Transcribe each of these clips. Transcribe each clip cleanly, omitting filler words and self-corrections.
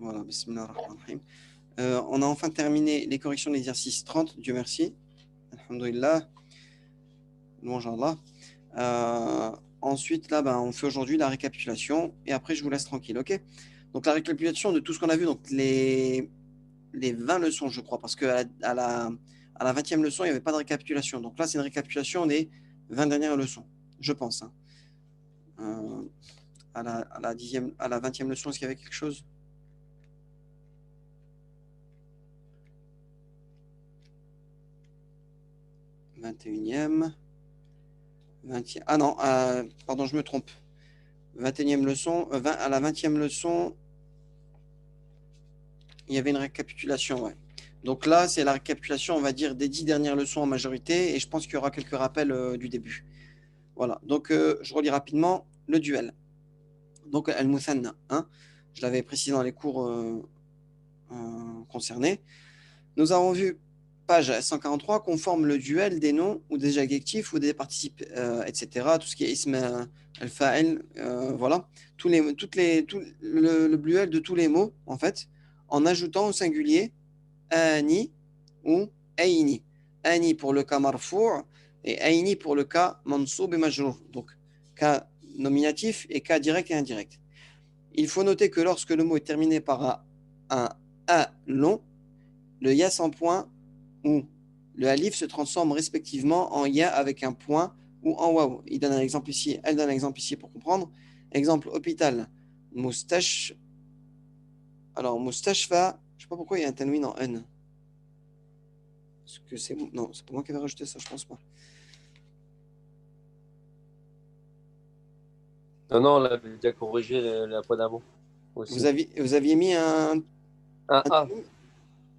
Voilà, bismillah ar-Rahman ar-Rahim. On a enfin terminé les corrections de l'exercice 30, Dieu merci. Alhamdulillah. Louange à Allah. Ensuite, là, on fait aujourd'hui la récapitulation et après, je vous laisse tranquille, ok? Donc, la récapitulation de tout ce qu'on a vu, donc les 20 leçons, je crois, parce qu'à la 20e leçon, il n'y avait pas de récapitulation. Donc là, c'est une récapitulation des 20 dernières leçons, je pense. Hein. À la 20e leçon, est-ce qu'il y avait quelque chose? « 21e, 20e. Ah non, pardon, je me trompe. 21e leçon, à la 20e leçon, il y avait une récapitulation, ouais. Donc là, c'est la récapitulation, on va dire, des 10 dernières leçons en majorité, et je pense qu'il y aura quelques rappels du début. Voilà, donc je relis rapidement le duel. Donc, al-muthanna, hein, je l'avais précisé dans les cours concernés. Nous avons vu, page 143, qu'on forme le duel des noms ou des adjectifs ou des participes, etc. Tout ce qui est ism al-fa'il, voilà. Le duel de tous les mots, en fait, en ajoutant au singulier ani ou aini. Ani pour le cas marfou' et aini pour le cas mansoub et majrour. Donc, cas nominatif et cas direct et indirect. Il faut noter que lorsque le mot est terminé par un A long, le ya sans point ou le alif se transforme respectivement en ya avec un point ou en waw. Il donne un exemple ici, elle donne un exemple ici pour comprendre. Exemple hôpital, moustache. Alors moustashfa, je sais pas pourquoi il y a un tanwin en n. Est-ce que c'est non, c'est pas moi qui avais rajouté ça, je pense pas. Non, on l'avait déjà corrigé la fois d'avant aussi. Vous aviez mis un Ah.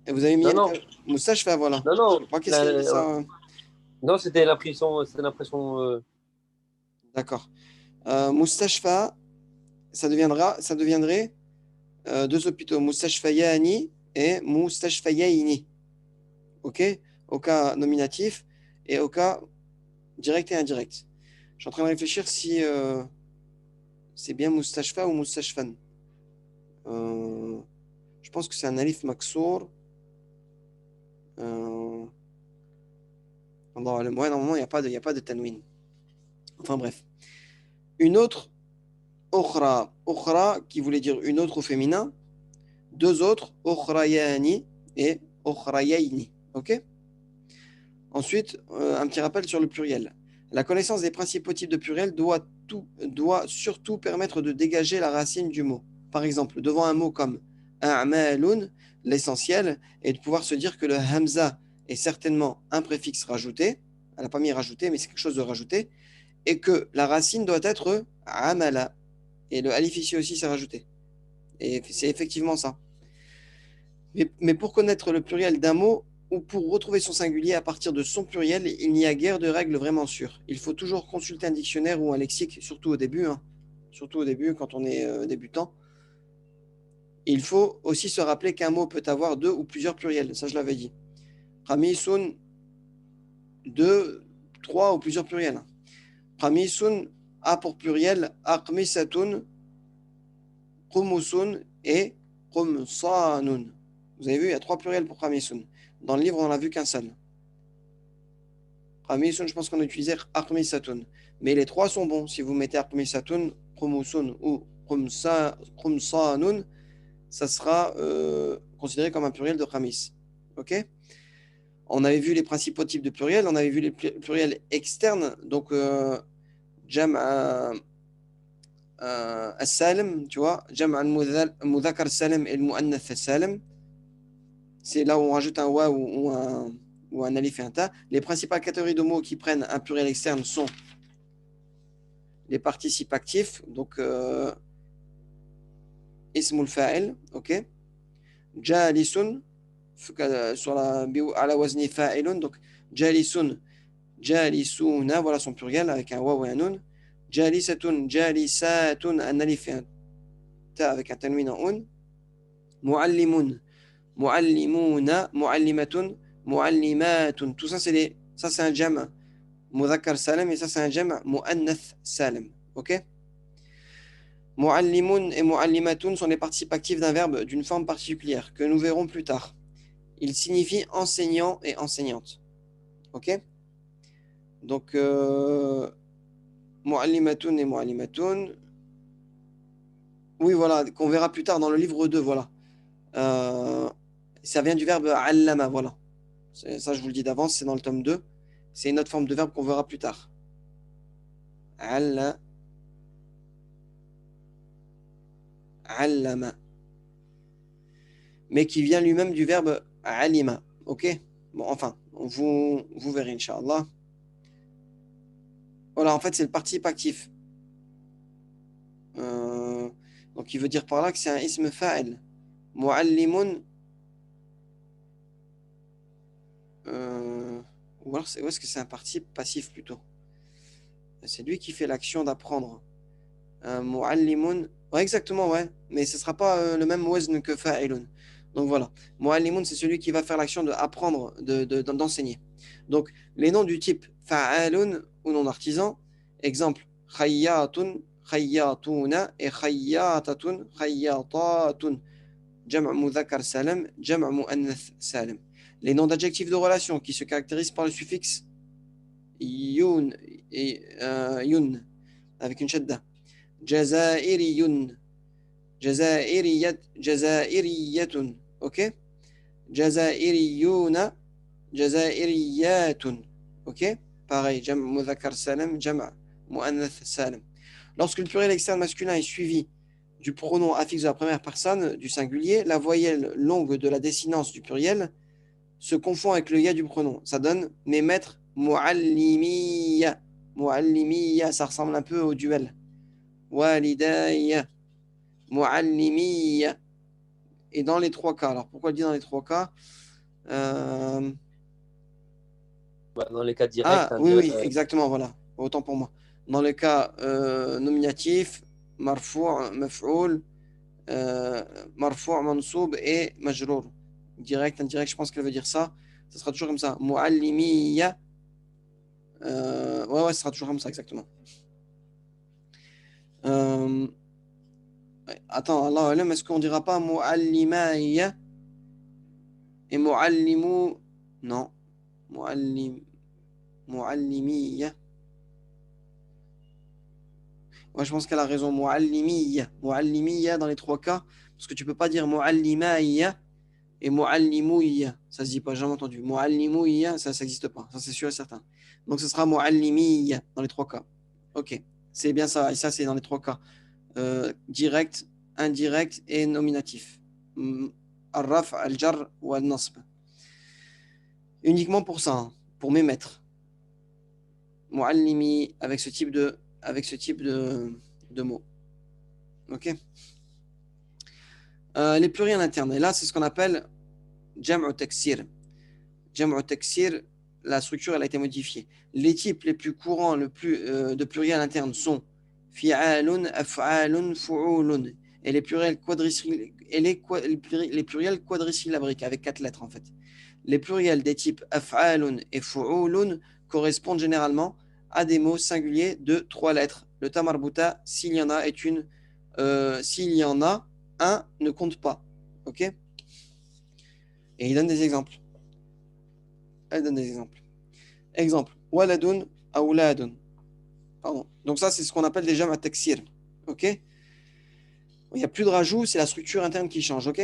Et vous avez mis Non, non. moustache, voilà. Non, non. Moi, qu'est-ce qu'il a dit ça? Non, c'était l'impression. C'était l'impression. D'accord. Moustashfa, ça deviendrait deux hôpitaux, Moustashfayani et Moustashfayaini. OK? Au cas nominatif et au cas direct et indirect. Je suis en train de réfléchir si c'est bien Moustashfa ou Moustashfan. Je pense que c'est un alif maksour. Ouais, normalement, il n'y a pas de tanwin. Enfin bref. Une autre, ukhra. Ukhra, qui voulait dire une autre au féminin. Deux autres, ukhrayani et ukhrayayni. OK? Ensuite, un petit rappel sur le pluriel. La connaissance des principaux types de pluriel doit surtout permettre de dégager la racine du mot. Par exemple, devant un mot comme a'malun, l'essentiel est de pouvoir se dire que le hamza est certainement un préfixe rajouté. Elle n'a pas mis rajouté, mais c'est quelque chose de rajouté. Et que la racine doit être amala. Et le alif ici aussi, c'est rajouté. Et c'est effectivement ça. Mais pour connaître le pluriel d'un mot ou pour retrouver son singulier à partir de son pluriel, il n'y a guère de règles vraiment sûres. Il faut toujours consulter un dictionnaire ou un lexique, surtout au début, hein. Surtout au début quand on est débutant. Il faut aussi se rappeler qu'un mot peut avoir deux ou plusieurs pluriels, ça je l'avais dit. Khamisun, deux, trois ou plusieurs pluriels. Khamisun a pour pluriel akhmisatun, khumusun et khumsanun. Vous avez vu, il y a trois pluriels pour khamisun. Dans le livre, on n'en a vu qu'un seul. Khamisun, je pense qu'on utilisait akhmisatun. Mais les trois sont bons. Si vous mettez akhmisatun, khumusun ou khumsanun, ça sera considéré comme un pluriel de khamis. Ok? On avait vu les principaux types de pluriels. On avait vu les pluriels externes. Donc, jam' al-salim, tu vois. Jam' al-mudhakar salim et le mu'annath salim. C'est là où on rajoute un wa ou un alif et un ta. Les principales catégories de mots qui prennent un pluriel externe sont les participes actifs, donc ismul fa'il, ok. Jalisun, sur ala wazni fa'ilun, donc jalisun, jalisuna, voilà son pluriel avec un wa ou un nun. Jalisatun, jalisatun, un alif et un ta avec un tanwin en un. Muallimun, muallimuna, muallimatun, muallimatun. Tout ça, c'est un jam' mudhakkar salim et ça, c'est un jam' muannath salim. Ok? Mu'allimun et mu'allimatun sont les participes actifs d'un verbe d'une forme particulière que nous verrons plus tard. Ils signifient enseignant et enseignante. Ok? Donc, mu'allimatun et mu'allimatun. Oui, voilà, qu'on verra plus tard dans le livre 2, voilà. Euh, Ça vient du verbe allama, voilà. Ça, je vous le dis d'avance, c'est dans le tome 2. C'est une autre forme de verbe qu'on verra plus tard. Alla- Allama. Mais qui vient lui-même du verbe alima. Ok? Bon, enfin, vous verrez, Inch'Allah. Voilà, en fait, c'est le participe actif. Euh, donc, il veut dire par là que c'est un ism fa'il. Mu'allimun. euh, ou alors, est-ce que c'est un participe passif plutôt? C'est lui qui fait l'action d'apprendre. Mu'allimun. Ouais, exactement, ouais. Mais ce ne sera pas le même wazn que fa'ilun. Donc voilà. Mu'allimun, c'est celui qui va faire l'action d'apprendre, d'enseigner. Donc, les noms du type fa'alun ou nom d'artisan, exemple, khayyatun, khayyatuna et khayyatatun, khayyatatun. Jam' mudhakkar salam, jam' mu'annath salam. Les noms d'adjectifs de relation qui se caractérisent par le suffixe yun et yun avec une shadda. جزائري جزائرية أوكي جزائريون جزائريات أوكي pareil جمع مذكر سالم جمع مؤنث سالم lorsque le pluriel externe masculin est suivi du pronom affixe de la première personne du singulier la voyelle longue de la désinence du pluriel se confond avec le ya du pronom ça donne mes maîtres muallimiya muallimiya ça ressemble un peu au duel walidaya muallimiya. Et dans les trois cas. Alors pourquoi le dire dans les trois cas? Euh, Bah, dans les cas directs, Ah oui, oui, indirects. exactement, voilà. Autant pour moi. Dans le cas nominatif, marfou', maf'oul, euh, marfou', mansoub et majrour. Direct, indirect, je pense qu'elle veut dire ça. Ça sera toujours comme ça. Muallimiya. Ouais, ouais, ça sera toujours comme ça, exactement. Euh, ouais. Attends, Allah alam, est-ce qu'on dira pas muallimaya et muallimu? Non. Muallim, muallimiya. Ouais, je pense qu'elle a raison. Muallimiya. Muallimiya dans les trois cas. Parce que tu peux pas dire muallimaya et muallimouya. Ça se dit pas, j'ai jamais entendu. Muallimouya, ça n'existe pas. Ça, c'est sûr et certain. Donc, ce sera muallimiya dans les trois cas. Ok. C'est bien ça. Et ça, c'est dans les trois cas. Direct, indirect et nominatif. Al-raf, al-jar ou al-nasb. Uniquement pour ça, hein, pour mes maîtres. Muallimi avec ce type de mots. Ok. Les pluriels internes. Et là, c'est ce qu'on appelle jam'u taksir. Jam'u taksir, la structure, elle a été modifiée. Les types les plus courants de pluriels internes sont fi'alun, af'alun, fu'ulun. Et les pluriels les pluriels quadrisyllabriques avec quatre lettres en fait. Les pluriels des types af'alun et fu'ulun correspondent généralement à des mots singuliers de trois lettres. Le tamarbuta, s'il y en a, s'il y en a, un ne compte pas. Ok? Et il donne des exemples. Elle donne des exemples. Exemple. Waladun awladun. Pardon. Donc ça, c'est ce qu'on appelle déjà ma taksir. Ok? Il n'y a plus de rajout, c'est la structure interne qui change. Ok?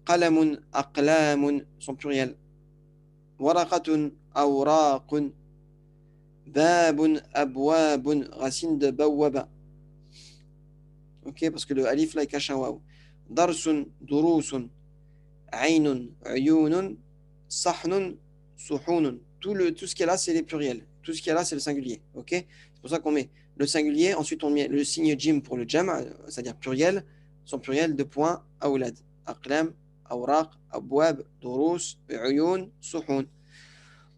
Qalamun, aqlamun, son pluriel. Waraqatun, awraqun. Babun, abwabun, racine de bawwaba. Ok? Parce que le alif là, il cache un waw. Darsun, durusun. Aynun, uyunun. Sahnun, suhunun. Tout ce qui est là, c'est les pluriels. Tout ce qui est là, c'est le singulier. Ok? C'est pour ça qu'on met le singulier, ensuite on met le signe jim pour le jam, c'est-à-dire pluriel, son pluriel de points, awlad, aqlam, awraq, abwab, durus, uyun, suhun.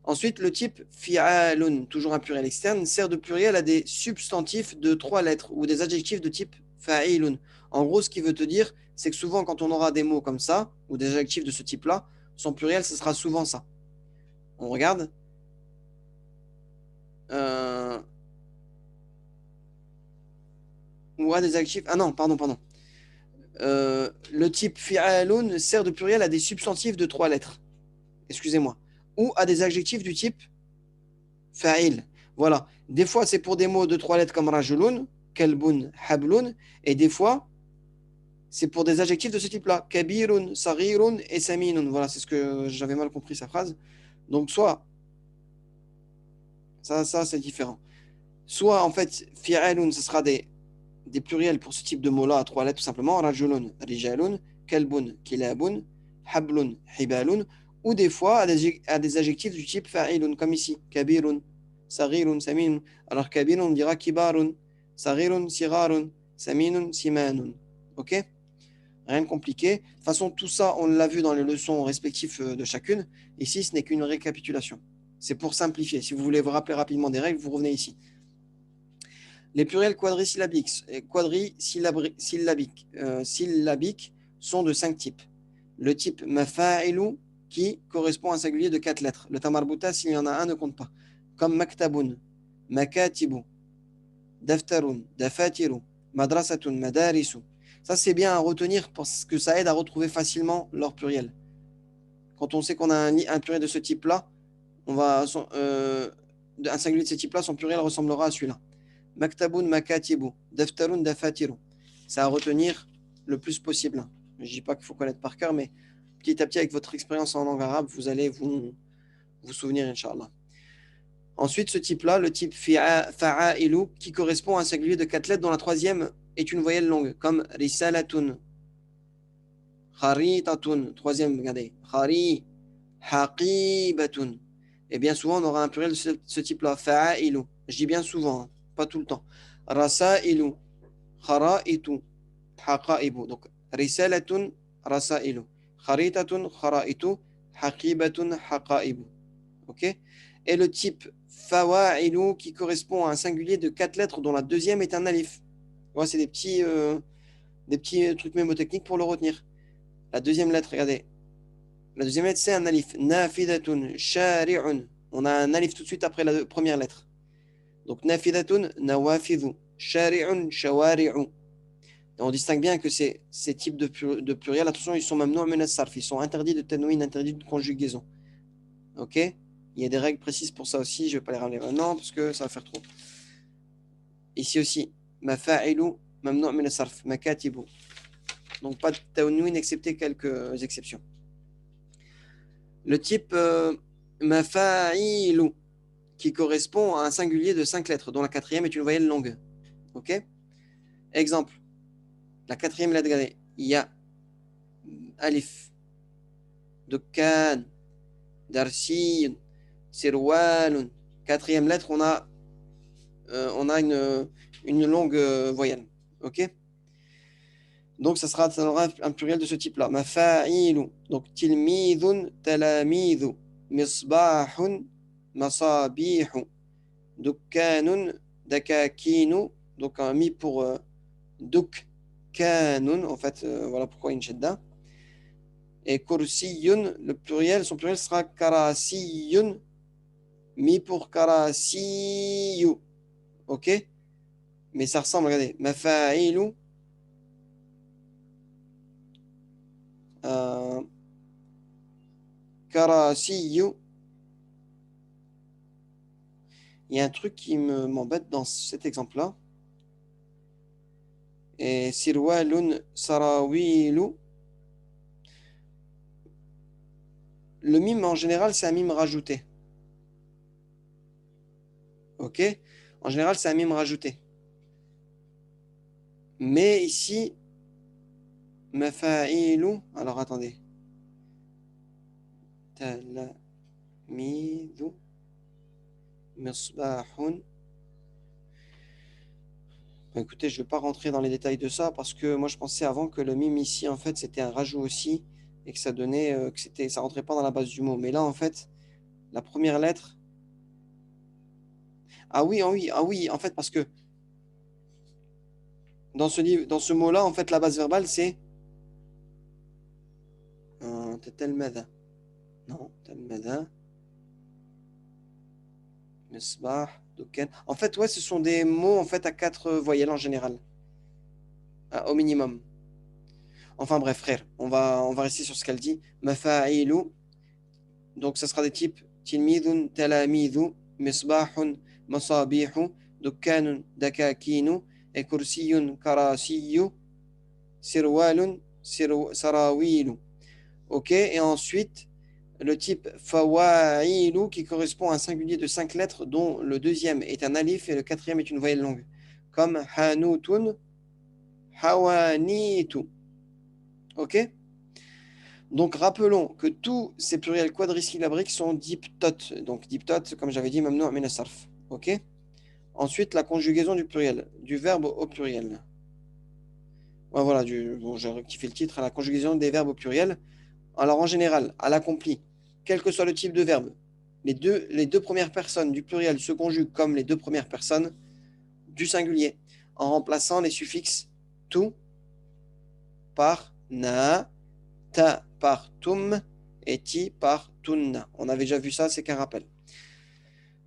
Ensuite, le type fi'alun, toujours un pluriel externe, sert de pluriel à des substantifs de trois lettres ou des adjectifs de type fa'ilun. En gros, ce qui veut te dire, c'est que souvent, quand on aura des mots comme ça, ou des adjectifs de ce type-là, son pluriel, ce sera souvent ça. On regarde. Euh, ou a des adjectifs. Ah non, pardon. Le type fi'alun sert de pluriel à des substantifs de 3 lettres. Excusez-moi. Ou à des adjectifs du type fa'il. Voilà. Des fois, c'est pour des mots de 3 lettres comme rajulun, kalbun, hablun. Et des fois, c'est pour des adjectifs de ce type-là. Kabirun, sarirun et saminun. Voilà, c'est ce que j'avais mal compris sa phrase. Donc, soit, ça c'est différent. Soit, en fait, fi'alun, ce sera des pluriels pour ce type de mots-là à 3 lettres, tout simplement. Rajulun, rijalun, kalbun, kilabun, hablun, hibalun. Ou des fois à des adjectifs du type fa'ilun, comme ici. Kabirun, sarirun, saminun. Alors, kabirun, on dira kibarun, sarirun, sirarun, saminun, simanun. Ok? Rien de compliqué. De toute façon, tout ça, on l'a vu dans les leçons respectives de chacune. Ici, ce n'est qu'une récapitulation. C'est pour simplifier. Si vous voulez vous rappeler rapidement des règles, vous revenez ici. Les pluriels syllabiques sont de 5 types. Le type mafa'ilu qui correspond à un singulier de 4 lettres. Le tamarbuta, s'il y en a un, ne compte pas. Comme maktabun, makatibu, daftarun, dafatiru, madrasatun, madarisu. Ça, c'est bien à retenir parce que ça aide à retrouver facilement leur pluriel. Quand on sait qu'on a un pluriel de ce type-là, un singulier de ce type-là, son pluriel ressemblera à celui-là. Maktabun, makatibu, daftarun, dafatiru. C'est à retenir le plus possible. Je ne dis pas qu'il faut connaître par cœur, mais petit à petit, avec votre expérience en langue arabe, vous allez vous souvenir, Inch'Allah. Ensuite, ce type-là, le type fa'a'ilu, qui correspond à un singulier de 4 lettres dont la troisième est une voyelle longue, comme risalatun, kharitatun, troisième, regardez, khari, haqibatun. Et bien souvent, on aura un pluriel de ce type-là, fa'a'ilu. Je dis bien souvent, hein, pas tout le temps. Rasa'ilu, khara'itu, haqa'ibu. Donc, risalatun, rasa'ilu. Kharitatun, kharaitu, haqibatun, haqa'ibu. Ok? Et le type fawa'ilu qui correspond à un singulier de 4 lettres dont la deuxième est un alif. Voilà, c'est des petits trucs mémotechniques pour le retenir. La deuxième lettre, regardez. La deuxième lettre, c'est un alif. Nafidatun, shari'un. On a un alif tout de suite après la première lettre. Donc, nafidatun, nawafidhu. Shari'un, shawari'u. On distingue bien que ces types de pluriel, attention, ils sont même non sarf. Ils sont interdits de tanwin, interdits de conjugaison. Ok? Il y a des règles précises pour ça aussi. Je ne vais pas les ramener maintenant parce que ça va faire trop. Ici aussi, mafa'ilu, mamnu' min as-sarf, makatibu. Donc pas de tanwin excepté quelques exceptions. Le type mafa'ilu qui correspond à un singulier de 5 lettres dont la quatrième est une voyelle longue. Ok? Exemple. La quatrième lettre, regardez. Il y a alif, dukkan, darsin, sirwalun. Quatrième lettre, on a une longue voyelle. Ok? Donc, ça aura un pluriel de ce type-là. Mafa'ilu. Donc, tilmidun, talamidhu, misbahun, masabihu, dukkanun, dakakinu. Donc, un mi pour dukkanun. En fait, voilà pourquoi une shadda. Et kursiyun, son pluriel sera karasiyun, mi pour karasiyu. Ok? Mais ça ressemble, regardez. Mafa'ilu. Karasiyu. Il y a un truc qui m'embête dans cet exemple-là. Et sirwalun sarawilu. Le mime, en général, c'est un mime rajouté. Ok? En général, c'est un mime rajouté. Mais ici, mafa'ilu. Alors, attendez. Talamidu. Misbahun. Écoutez, je ne vais pas rentrer dans les détails de ça parce que moi je pensais avant que le mime ici en fait c'était un rajout aussi et que ça donnait ça rentrait pas dans la base du mot. Mais là en fait, la première lettre. Ah oui, en fait parce que dans ce mot-là en fait la base verbale c'est telmada. Non, telmada. Misbah, dukan. En fait ouais, ce sont des mots en fait à 4 voyelles en général. au minimum. Enfin bref, frère, on va rester sur ce qu'elle dit. Mafa'ilu, donc ça sera des types tilmidun, talamidhu, misbahun, masabihu, dukkanun, dakakinu, et kursiyun, karasiyu, sirwalun, sarawilu. Ok, et ensuite, le type fawa'ilu qui correspond à un singulier de 5 lettres dont le deuxième est un alif et le quatrième est une voyelle longue. Comme hanutun, hawanitu. Ok? Donc rappelons que tous ces pluriels quadrisyllabriques sont diptotes. Donc diptotes, comme j'avais dit, mamnou' min as-sarf. Ok? Ensuite, la conjugaison du pluriel, du verbe au pluriel. Ouais, voilà, bon, j'ai rectifié le titre, la conjugaison des verbes au pluriel. Alors en général, à l'accompli, quel que soit le type de verbe, les deux premières personnes du pluriel se conjuguent comme les deux premières personnes du singulier, en remplaçant les suffixes tout par na, ta par tum et ti par tunna. On avait déjà vu ça, c'est qu'un rappel.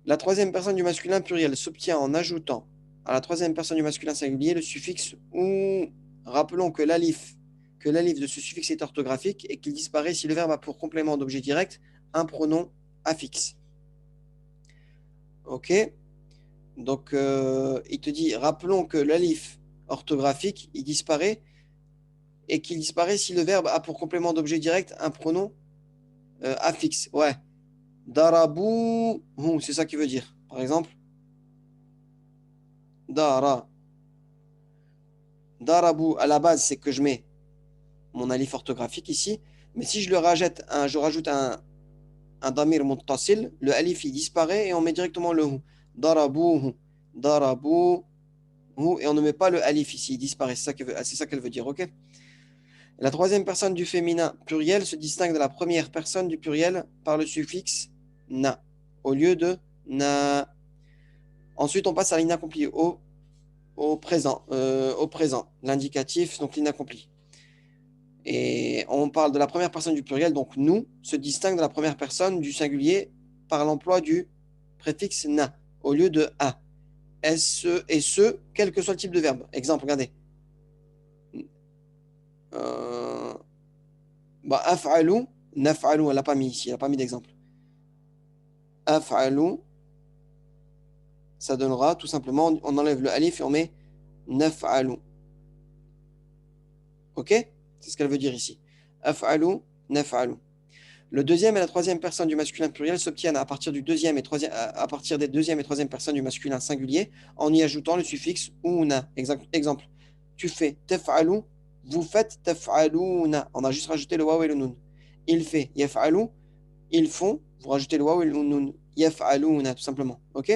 La troisième personne du masculin pluriel s'obtient en ajoutant à la troisième personne du masculin singulier le suffixe ou. Rappelons que l'alif de ce suffixe est orthographique et qu'il disparaît si le verbe a pour complément d'objet direct un pronom affixe. Ok? Donc, il te dit, rappelons que l'alif orthographique, il disparaît et qu'il disparaît si le verbe a pour complément d'objet direct un pronom affixe. Ouais. Darabou, c'est ça qui veut dire. Par exemple, dara. Darabou, à la base, c'est que je mets mon alif orthographique ici. Mais si je rajoute un damir muttasil, le alif il disparaît et on met directement le hu. Darabouhu, darabouhu, et on ne met pas le alif ici, il disparaît. C'est ça qu'elle veut dire, ok? La troisième personne du féminin pluriel se distingue de la première personne du pluriel par le suffixe na, au lieu de na. Ensuite, on passe à l'inaccompli, au présent, l'indicatif, donc l'inaccompli. Et on parle de la première personne du pluriel, donc nous, se distingue de la première personne du singulier par l'emploi du préfixe na au lieu de a. Quel que soit le type de verbe. Exemple, regardez. Bah, af'alu, naf'alu, elle n'a pas mis ici, elle n'a pas mis d'exemple. Af'alu, ça donnera tout simplement, on enlève le alif et on met naf'alu. Ok? C'est ce qu'elle veut dire ici. Af'alu, naf'alu. Le deuxième et la troisième personne du masculin pluriel s'obtiennent à partir des deuxième et troisième personnes du masculin singulier en y ajoutant le suffixe una. Exemple, tu fais taf'alu, vous faites taf'aluna. On a juste rajouté le waw et le nun. Il fait yaf'alu, ils font, vous rajoutez le waw et le nun. Yaf'aluna, tout simplement. Ok?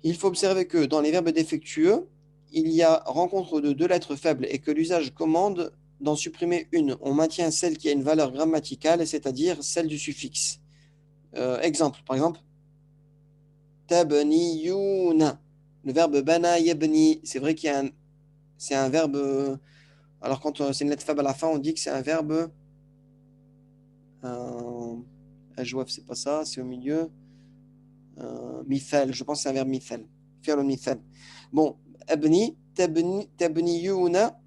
Il faut observer que dans les verbes défectueux, il y a rencontre de deux lettres faibles et que l'usage commande d'en supprimer une. On maintient celle qui a une valeur grammaticale, c'est-à-dire celle du suffixe. Exemple, par exemple, tabniyuna. Le verbe bana yabni, c'est vrai c'est un verbe. Alors quand c'est une lettre faible à la fin, on dit que c'est un verbe. Ajwaf, c'est pas ça, c'est au milieu. Mithal, je pense que c'est un verbe mithal. Faire le mithal. Bon, abni, tabniyuna,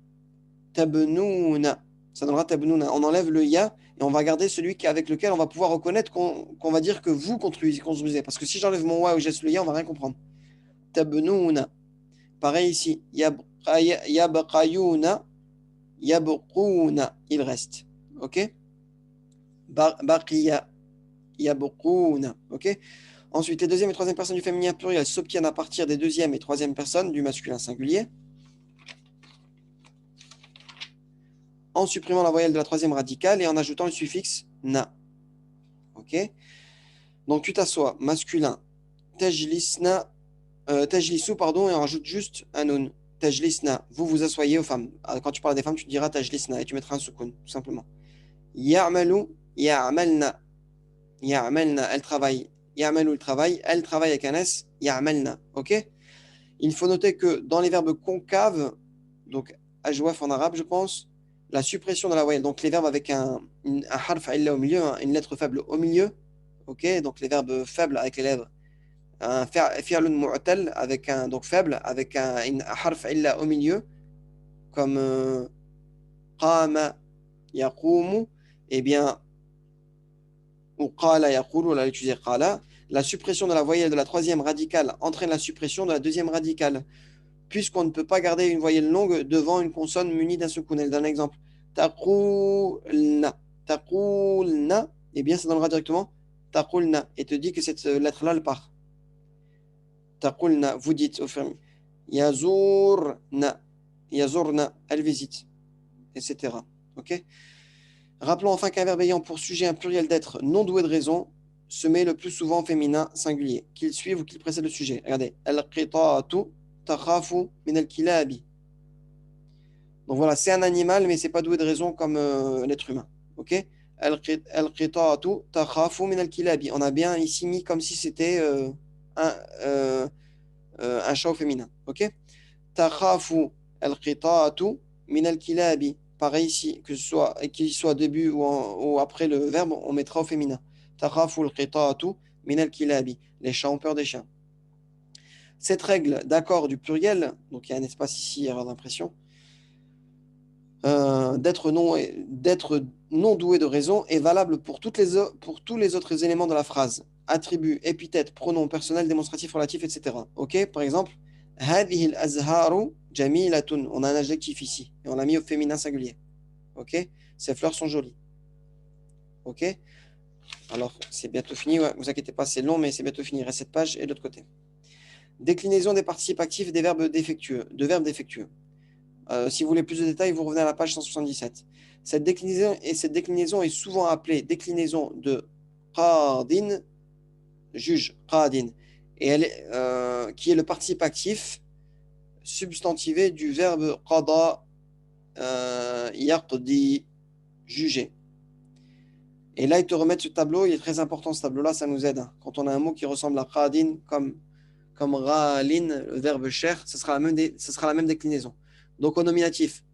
tabnouna. Ça donnera tabnouna. On enlève le ya et on va garder celui avec lequel on va pouvoir reconnaître qu'on va dire que vous construisez. Parce que si j'enlève mon wa ou je laisse le ya, on va rien comprendre. Tabnouna. Pareil ici. Yabqayuna, yabquna. Il reste. Ok? Baqiya, yabquna. Ok? Ensuite, les deuxième et troisième personnes du féminin pluriel s'obtiennent à partir des deuxième et troisième personnes du masculin singulier en supprimant la voyelle de la troisième radicale et en ajoutant le suffixe na. Ok? Donc tu t'assois, masculin, tajlisna, tajlisu, pardon, et on rajoute juste un nun. Tajlisna, vous vous asseyez aux femmes. Quand tu parles des femmes, tu diras tajlisna et tu mettras un sukun, tout simplement. Ya'malu, ya'malna. Ya'malna, elle travaille. Ya'malu, il travaille. Elle travaille avec un S. Ya'malna. Ok? Il faut noter que dans les verbes concaves, donc ajwaf en arabe, je pense, la suppression de la voyelle, donc les verbes avec un harf illa au milieu, une lettre faible au milieu, ok, donc les verbes faibles avec les lèvres, un fi'lun mu'tal avec un donc faible avec un harf illa au milieu, comme qama yaqumu, eh bien, ou qala yaqulu, on l'a utilisé qala, la suppression de la voyelle de la troisième radicale entraîne la suppression de la deuxième radicale, puisqu'on ne peut pas garder une voyelle longue devant une consonne munie d'un soukoun. Elle donne un exemple. Taqulna. Taqulna, eh bien, ça donnera directement taqulna, et te dit que cette lettre-là, elle part. Taqulna, vous dites au fermier. Yazurna. Yazurna, elle visite, etc. Ok? Rappelons enfin qu'un verbe ayant pour sujet un pluriel d'être non doué de raison se met le plus souvent au féminin singulier, qu'il suive ou qu'il précède le sujet. Regardez. Al-qita'atu takhafu min al-kilabi. Donc voilà, c'est un animal, mais c'est pas doué de raison comme l'être humain. Ok? Al-qita'atu takhafu min al-kilabi. On a bien ici mis comme si c'était un, euh, un chat au féminin. Ok? Takhafu al-qita'atu min al-kilabi. Pareil ici, que ce soit qu'il soit au début ou après le verbe, on mettra au féminin. Takhafu al-qita'atu min al-kilabi. Les chats ont peur des chiens. Cette règle d'accord du pluriel, donc il y a un espace ici, erreur d'impression, d'être non doué de raison est valable pour pour tous les autres éléments de la phrase. Attributs, épithètes, pronoms personnels, démonstratifs, relatifs, etc. Ok? Par exemple, هذه الأزهار جميلة. On a un adjectif ici et on l'a mis au féminin singulier. Ok? Ces fleurs sont jolies. Ok? Alors, c'est bientôt fini. Ouais, vous inquiétez pas, c'est long, mais c'est bientôt fini. Il reste cette page et l'autre côté. Déclinaison des participes actifs des verbes défectueux, de verbes défectueux. Si vous voulez plus de détails, vous revenez à la page 177. Cette déclinaison est souvent appelée déclinaison de qadin, juge, qadin, et qui est le participe actif substantivé du verbe qada, yaqdi, juger. Et là, ils te remettent ce tableau, il est très important ce tableau-là, ça nous aide. Quand on a un mot qui ressemble à qadin, comme ra'alin, le verbe cher, ce sera la même déclinaison. Donc au nominatif,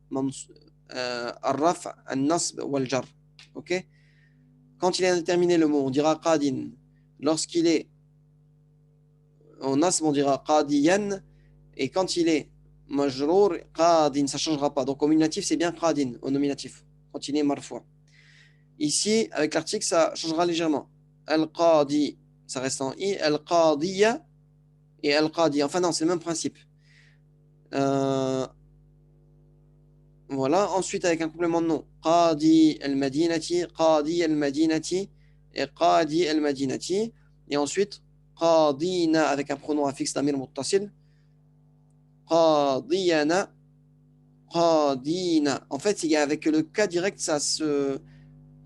al-raf, al-nasb ou al-jar. Ok? Quand il est indéterminé le mot, on dira qadin. Lorsqu'il est en nasb, on dira qadiyan. Et quand il est majrour, qadin, ça ne changera pas. Donc au nominatif, c'est bien qadin, au nominatif, quand il est marfou'. Ici, avec l'article, ça changera légèrement. Al-qadi, ça reste en i. Al-qadiya et al-qadi. Enfin non, c'est le même principe. Voilà. Ensuite, avec un complément de nom. Qadi al-Madinati, Qadi al-Madinati et Qadi al-Madinati. Et ensuite, Qadina avec un pronom affixe d'amir muttasil. Qadiyana, Qadina. En fait, avec le cas direct,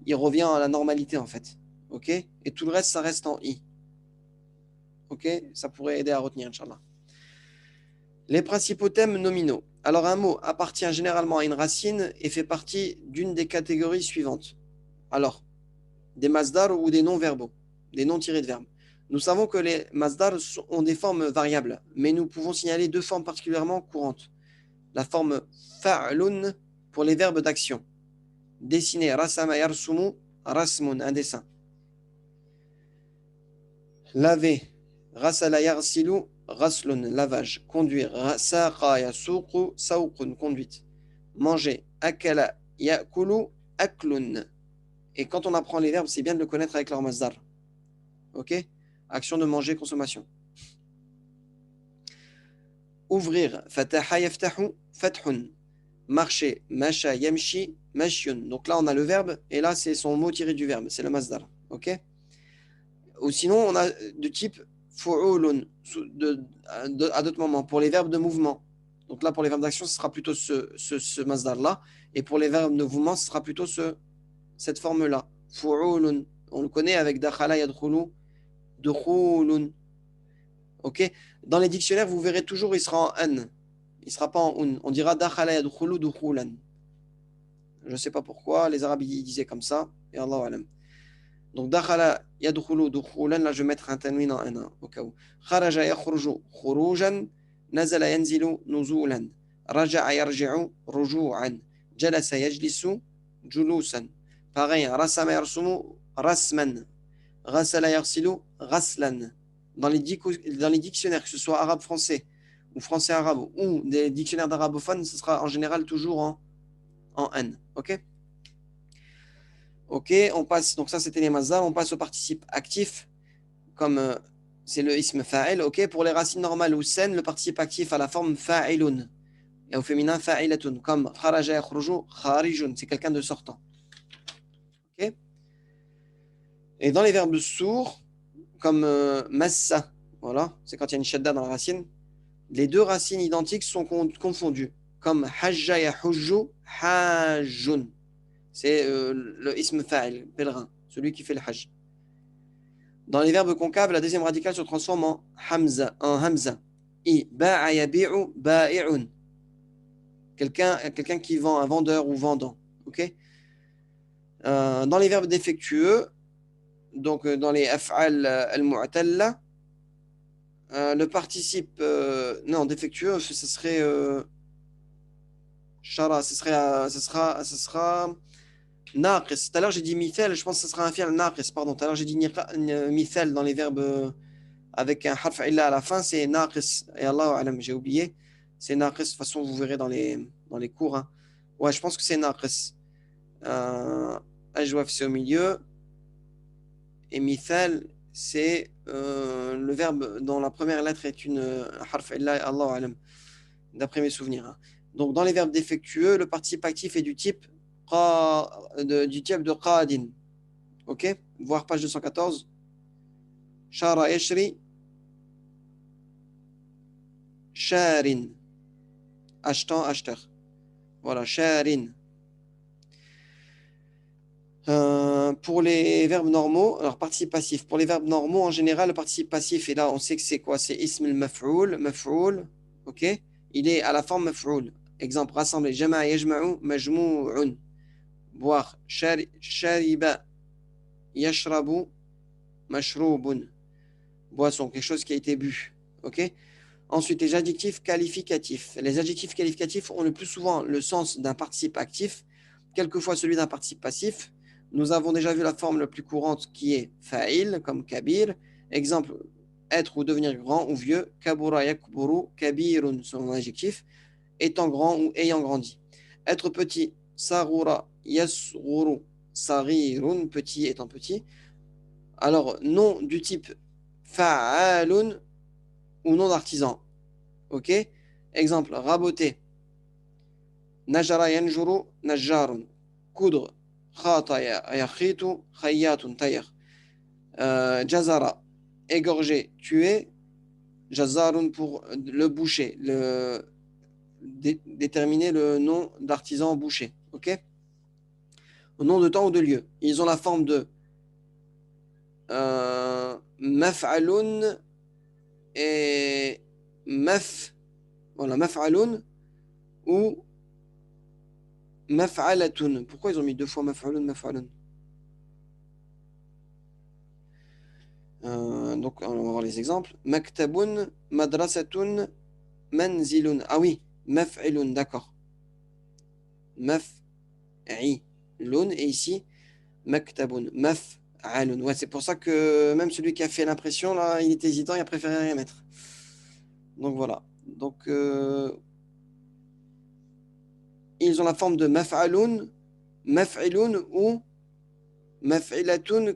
il revient à la normalité en fait. Ok? Et tout le reste, ça reste en i. Ok? Ça pourrait aider à retenir, Inch'Allah. Les principaux thèmes nominaux. Alors, un mot appartient généralement à une racine et fait partie d'une des catégories suivantes. Alors, des masdars ou des noms verbaux, des noms tirés de verbes. Nous savons que les masdars ont des formes variables, mais nous pouvons signaler deux formes particulièrement courantes. La forme fa'lun pour les verbes d'action. Dessiner, rasama yarsumu, rasmun, un dessin. Laver, rasala yarsilu, raslun, lavage. Conduire, saqa yasuqu, sauqun, conduite. Manger, akala yakulu, aklun. Et quand on apprend les verbes, c'est bien de le connaître avec leur masdar. Ok? Action de manger, consommation. Ouvrir, fataha yaftahu, fathun. Marcher, masha yamshi, mashyun. Donc là, on a le verbe, et là, c'est son mot tiré du verbe, c'est le masdar. Ok? Ou sinon, on a de type fu'ulun, à d'autres moments, pour les verbes de mouvement. Donc là, pour les verbes d'action, ce sera plutôt ce masdar-là. Et pour les verbes de mouvement, ce sera plutôt cette forme-là. Fu'ulun. On le connaît avec dakhala yadkhulu, dukhulun. Ok? Dans les dictionnaires, vous verrez toujours, il sera en an. Il ne sera pas en un. On dira dakhala yadkhulu dukhulan. Je ne sais pas pourquoi, les Arabes ils disaient comme ça. Et Allahu alam. Donc, dakhala yadkhulu dukhulan, là je vais mettre un tanwin en un, au cas où. Kharaja yakhruju khurujan, nazala yanzilu nuzulan, raja'a yarji'u ruju'an, jalasa yajlisu julusan. Pareil, rasama yarsumu rasman, ghasala yarsilu ghaslan. Dans les dictionnaires, que ce soit arabe, français ou français arabe, ou des dictionnaires d'arabophones, ce sera en général toujours en N. Ok? Ok, on passe, donc ça c'était les mazhar, on passe au participe actif, comme c'est le ism fa'il. Ok, pour les racines normales ou saines, le participe actif a la forme fa'ilun, et au féminin fa'ilatun, comme kharaja yakhruju, kharijun, c'est quelqu'un de sortant. Ok? Et dans les verbes sourds, comme massa, voilà, c'est quand il y a une shadda dans la racine, les deux racines identiques sont confondues, comme hajja yahujju, hajjun. C'est le ism fa'il, pèlerin, celui qui fait le hajj. Dans les verbes concaves, la deuxième radicale se transforme en hamza. I ba'a yabi'u ba'i'un. Quelqu'un qui vend, un vendeur ou vendant. Ok? Dans les verbes défectueux, donc dans les af'al al-mu'talla, le participe non défectueux, ce serait shara, ce sera naqis. Tout à l'heure j'ai dit mithal, je pense que ce sera un fi'l naqis, pardon. Tout à l'heure j'ai dit mithal dans les verbes avec un harf illa à la fin, c'est naqis. Et Allahu alam, j'ai oublié. C'est naqis, de toute façon vous verrez dans les cours. Hein. Ouais, je pense que c'est naqis. Ajwaf c'est au milieu. Et mithal, c'est le verbe dont la première lettre est une harf illa, Allahu alam, d'après mes souvenirs. Hein. Donc dans les verbes défectueux, le participe actif est du type de qadin. Ok? Voir page 214. Shara yashri sharin. Achetant, acheteur. Voilà, sharin. Pour les verbes normaux, alors participe passif. Pour les verbes normaux, en général, le participe passif, et là, on sait que c'est quoi? C'est ism al-maf'oul, maf'oul, ok? Il est à la forme maf'oul. Exemple, rassembler. Jama'a yajma'u majmu'un. Boire. Shariba yashrabu mashrubun. Boisson, quelque chose qui a été bu, ok? Ensuite, les adjectifs qualificatifs. Les adjectifs qualificatifs ont le plus souvent le sens d'un participe actif, quelquefois celui d'un participe passif. Nous avons déjà vu la forme la plus courante qui est fa'il, comme kabir. Exemple, être ou devenir grand ou vieux. Kabura yakburu, kabirun, son adjectif. Étant grand ou ayant grandi. Être petit, sarura yasguru, sarirun, petit étant petit. Alors, nom du type fa'alun ou nom d'artisan. Ok? Exemple, raboter. Najara yanjuru, najjarun. Coudre. Khata yakhitu, khayyatun, tailleur. Jazara, égorger, tuer. Jazarun pour le boucher, déterminer le nom d'artisan boucher. Ok? Au nom de temps ou de lieu. Ils ont la forme de maf'alun et voilà, maf'alun ou maf'alatun. Pourquoi ils ont mis deux fois maf'alun, maf'alun? Donc, on va voir les exemples. Maktabun, madrasatun, manzilun. Ah oui, maf'ilun, d'accord. Maf'ilun. Et ici, maktabun, maf'alun. Ouais, c'est pour ça que même celui qui a fait l'impression, là, il était hésitant, il a préféré rien mettre. Donc, voilà. Donc, ils ont la forme de maf'alun, maf'ilun ou maf'ilatun,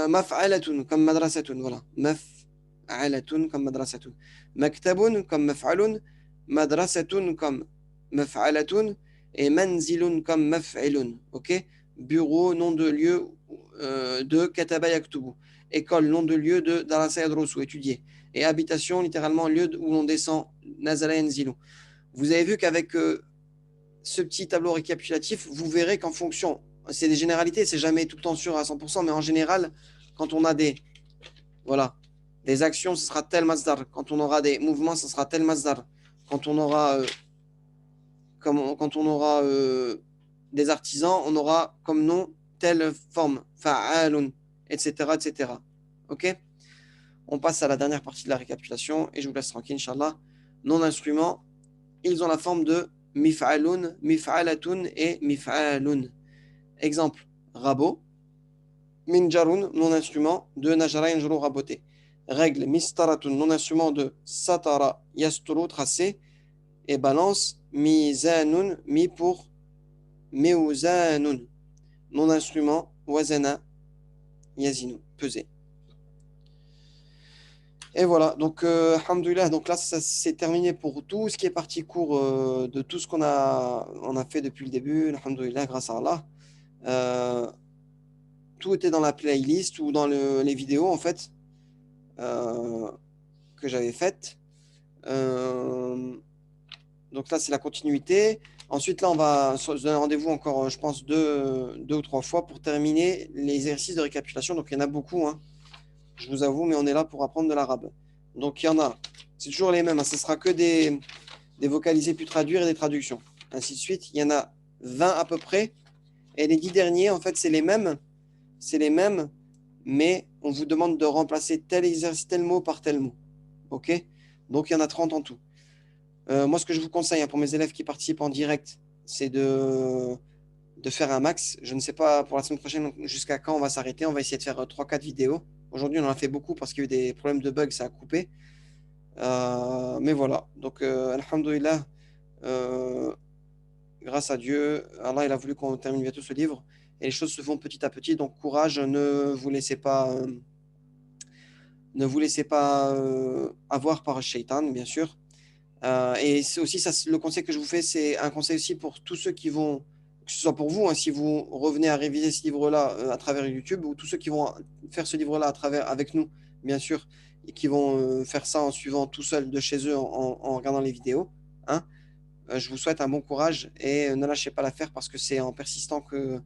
maf'alatun, comme madrasatun, voilà. Maf'alatun, comme madrasatun. Maktabun, comme maf'alun. Madrasatun, comme maf'alatun. Et manzilun, comme maf'ilun. Ok? Bureau, nom de lieu de kataba yaktubu. École, nom de lieu de darasa yadrusu, étudier. Et habitation, littéralement, lieu où l'on descend, nazala yanzilu. Vous avez vu qu'avec ce petit tableau récapitulatif, vous verrez qu'en fonction, c'est des généralités, c'est jamais tout le temps sûr à 100%, mais en général, quand on a voilà, des actions, ce sera tel masdar. Quand on aura des mouvements, ce sera tel masdar. Quand on aura, quand on aura des artisans, on aura comme nom telle forme, fa'alun, etc., etc. Ok? On passe à la dernière partie de la récapitulation et je vous laisse tranquille, Inch'Allah. Non instruments, ils ont la forme de mif'alun, mif'alatun et mif'alun. Exemple, rabot. Minjarun, non instrument. De najara yanjuru, raboter. règle mistaratun, non-instrument de satara, yasturu, tracé, et balance, mizanun, mi pour meuzanun, non-instrument, wazana, yazinu, peser. Et voilà, donc, alhamdoulilah, donc là, ça c'est terminé pour tout ce qui est partie court de tout ce on a fait depuis le début, alhamdoulilah, grâce à Allah. Tout était dans la playlist ou dans les vidéos, en fait, euh, que j'avais faites. Donc là, c'est la continuité. Ensuite, là, on va se donner rendez-vous encore, je pense, deux ou trois fois pour terminer les exercices de récapitulation. Donc, il y en a beaucoup, hein, je vous avoue, mais on est là pour apprendre de l'arabe. Donc, il y en a. C'est toujours les mêmes, hein. Ce ne sera que des vocalisés puis traduire et des traductions. Ainsi de suite. Il y en a 20 à peu près. Et les 10 derniers, en fait, c'est les mêmes. C'est les mêmes, mais on vous demande de remplacer tel exercice, tel mot par tel mot. OK? Donc, il y en a 30 en tout. Moi, ce que je vous conseille, hein, pour mes élèves qui participent en direct, c'est de faire un max. Je ne sais pas pour la semaine prochaine jusqu'à quand on va s'arrêter. On va essayer de faire 3-4 vidéos. Aujourd'hui, on en a fait beaucoup parce qu'il y a eu des problèmes de bugs, ça a coupé. Mais voilà. Donc, alhamdoulilah, grâce à Dieu, Allah il a voulu qu'on termine bientôt ce livre. Et les choses se font petit à petit. Donc, courage, ne vous laissez pas avoir par le shaitan, bien sûr. Et c'est aussi ça, le conseil que je vous fais, c'est un conseil aussi pour tous ceux qui vont, que ce soit pour vous, hein, si vous revenez à réviser ce livre-là à travers YouTube, ou tous ceux qui vont faire ce livre-là à travers avec nous, bien sûr, et qui vont faire ça en suivant tout seul de chez eux en regardant les vidéos. Hein. Je vous souhaite un bon courage et ne lâchez pas l'affaire parce que c'est en persistant que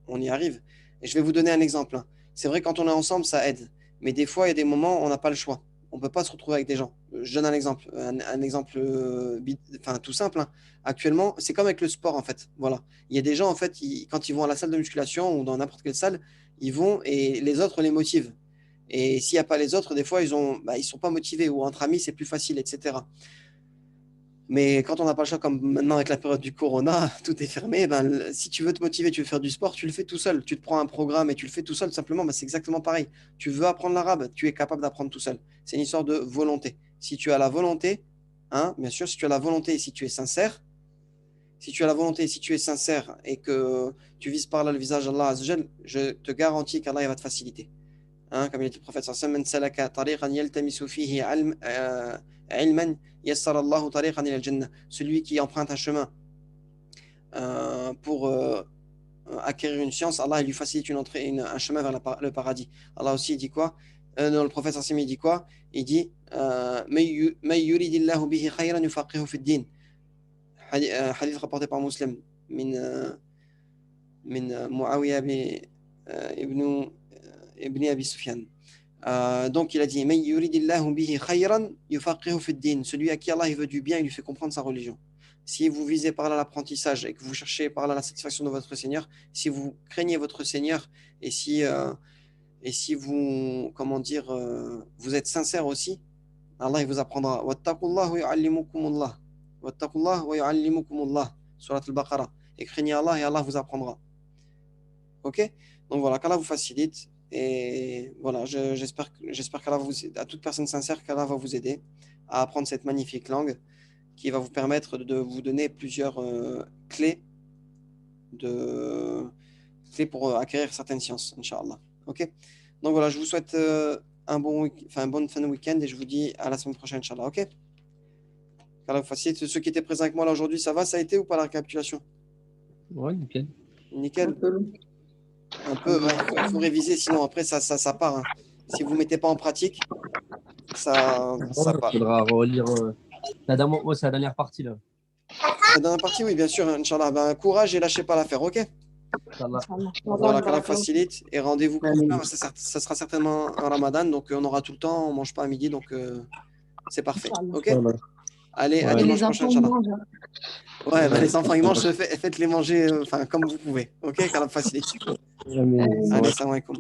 on y arrive. Et je vais vous donner un exemple. Hein. C'est vrai, quand on est ensemble, ça aide. Mais des fois, il y a des moments où on n'a pas le choix. On ne peut pas se retrouver avec des gens. Je donne un exemple. Un exemple enfin, tout simple. Hein. Actuellement, c'est comme avec le sport, en fait. Voilà. Il y a des gens, en fait, quand ils vont à la salle de musculation ou dans n'importe quelle salle, ils vont et les autres les motivent. Et s'il n'y a pas les autres, des fois, ils sont pas motivés. Ou entre amis, c'est plus facile, etc. Mais quand on n'a pas le choix, comme maintenant avec la période du corona, tout est fermé, ben, si tu veux te motiver, tu veux faire du sport, tu le fais tout seul. Tu te prends un programme et tu le fais tout seul, simplement, ben, c'est exactement pareil. Tu veux apprendre l'arabe, tu es capable d'apprendre tout seul. C'est une histoire de volonté. Si tu as la volonté, hein, bien sûr, si tu as la volonté et si tu es sincère, si tu as la volonté et si tu es sincère et que tu vises par là le visage d'Allah Azzawajal, je te garantis qu'Allah il va te faciliter. Hein, comme il a dit le prophète sallallahu alayhi wa sallam, "Man salaka tariqan yaltamisu fihi ilman, yassara Allahu tariqan ila al-jannah." Celui qui emprunte un chemin pour acquérir une science, Allah il lui facilite une entrée, un chemin vers le paradis. Allah aussi il dit quoi? Non, le prophète sallallahu alayhi wa sallam il dit quoi? Il dit "Man yuridillahu bihi khayran yufaqihu fi ad-din." Hadith rapporté par Muslim min Muawiyah ibn ibn Abi Sufyan. Donc il a dit "Man yuridillahu bihi khayran yufaqihu fi ad-din." Celui à qui Allah il veut du bien, il lui fait comprendre sa religion. Si vous visez par là l'apprentissage et que vous cherchez par là la satisfaction de votre Seigneur, si vous craignez votre Seigneur et si vous comment dire vous êtes sincère aussi, Allah il vous apprendra. Wattaqullah wa yu'allimukumullah. Wattaqullah wa yu'allimukumullah. Surat al-Baqarah. Et craignez Allah et Allah vous apprendra. OK? Donc voilà, qu'Allah vous facilite. Et voilà, j'espère qu'Allah à toute personne sincère, qu'Allah va vous aider à apprendre cette magnifique langue qui va vous permettre de vous donner plusieurs clés, pour acquérir certaines sciences, Inch'Allah. OK? Donc voilà, je vous souhaite un bon fin de week-end et je vous dis à la semaine prochaine, Inch'Allah. OK? Qu'Allah vous facilite. Ceux qui étaient présents avec moi là aujourd'hui, ça va? Ça a été ou pas la récapitulation? Ouais, nickel. Nickel. Un peu long. Un peu, ouais, il faut réviser, sinon après ça part. Hein. Si vous ne mettez pas en pratique, ça part. Il faudra relire. Moi, c'est la dernière partie là. La dernière partie, oui, bien sûr, Inch'Allah. Ben, courage et lâchez pas l'affaire, ok? Inch'Allah. Voilà, qu'Allah facilite et rendez-vous. Ça sera certainement en Ramadan, donc on aura tout le temps, on ne mange pas à midi, donc c'est parfait, ok? Inch'Allah. Allez, à Ouais. dimanche Les prochain, enfants Inch'Allah. mangent. Hein. Ouais, ben, les enfants, ils mangent, faites-les manger comme vous pouvez, ok? Qu'Allah facilite. Jamais. Allez, salam alaikum.